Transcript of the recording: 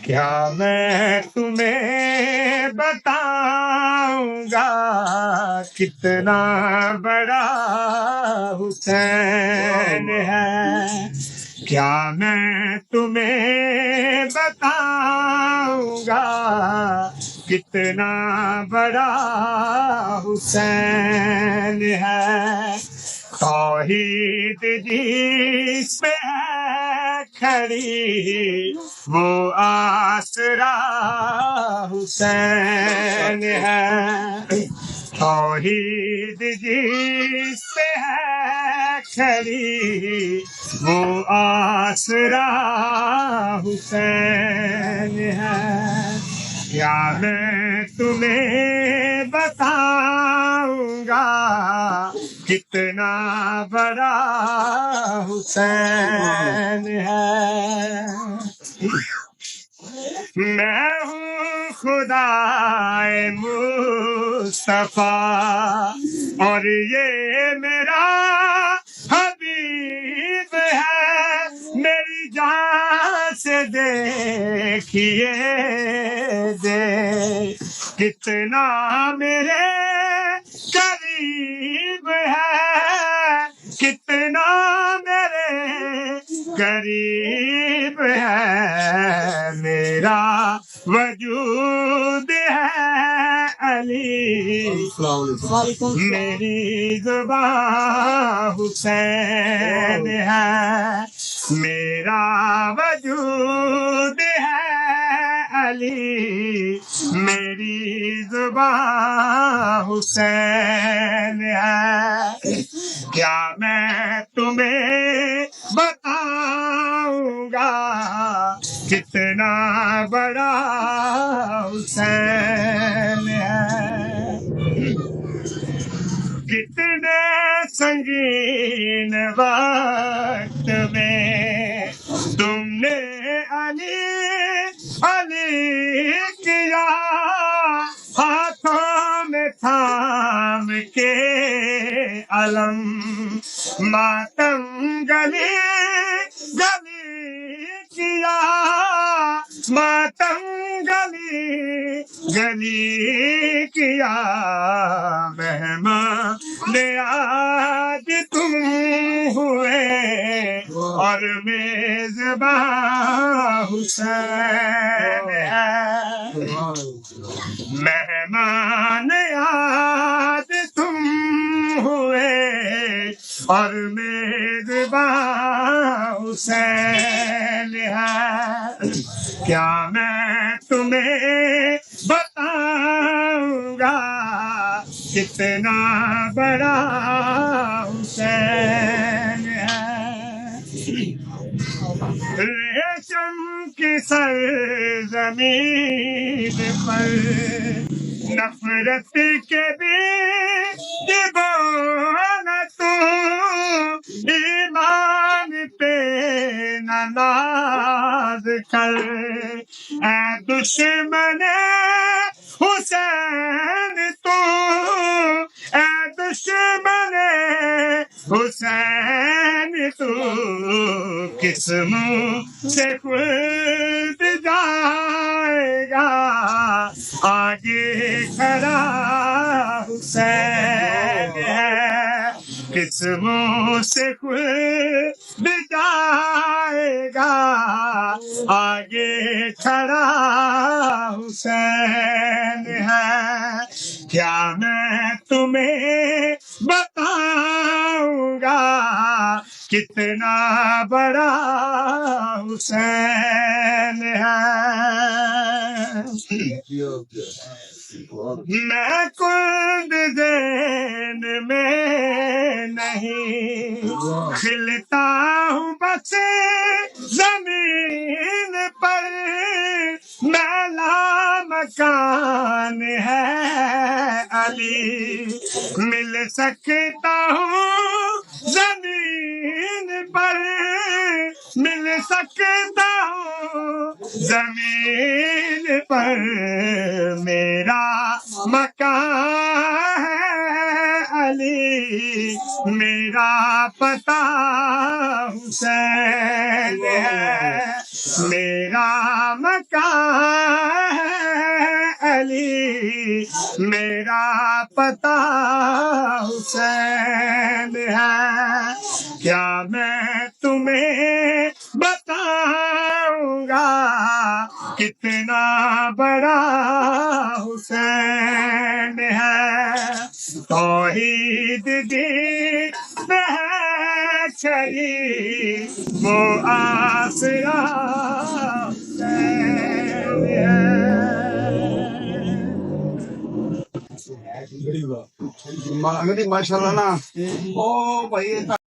کیا میں تمہیں بتاؤں گا کتنا بڑا حسین ہے، کیا میں تمہیں بتاؤں گا کتنا بڑا حسین ہے۔ توحید جس پہ ہے کھڑی وہ آسرا حسین ہے، توحید جس پہ ہے کھڑی وہ آسرا حسین ہے۔ کیا میں تمہیں بتاؤں گا کتنا بڑا حسین ہے۔ میں ہوں خدائے مصطفیٰ اور یہ میرا حبیب ہے، میری جان سے دیکھیے دے کتنا میرے قریب ہے، کتنا میرے قریب ہے، میرا وجود ہے علی، میری زبان حسین ہے، میرا وجود ہے علی، میری زبان حسین ہے۔ کیا میں تمہیں بتاؤں گا کتنا بڑا حسین ہے۔ کتنے سنگین وقت میں تم نے علی علی کیا، ہاتھوں میں تھام کے علم ماتم گلی گلی کیا، ماتم گلی گلی کیا، مہمان آج تم ہوئے اور میزباں حسین ہے، مہمان آج تم ہوئے اور میزباں حسین ہے۔ کیا میں تمہیں بتاؤں گا کتنا بڑا حسین ہے۔ ریشم کی سرزمین پر نفرت کے بیج بونا تو، ایمان پہ نہ ناز کر اے دشمن حسین تو، اے دشمن حسین تو، کس منہ سے خود جائے گا آگے کھڑا حسین ہے، کس منہ سے خود جائے گا آگے کھڑا حسین ہے۔ کیا میں تمہیں بتاؤں گا کتنا بڑا حسین ہے۔ میں کلد ذہن میں نہیں کھلتا ہوں بس زمین پر، میلا مکان ہے علی، مل سکتا ہوں زمین پر، مل سکتا ہوں زمین پر، میرا مکان ہے علی، میرا پتہ حسین ہے، میرا مکان ہے علی میرا پتہ حسین ہے کیا میں تمہیں بتاؤں گا کتنا بڑا حسین ہے توحید دین میں ہے چھری وہ آسرا حسین ہے ماشاء اللہ نا او بھائی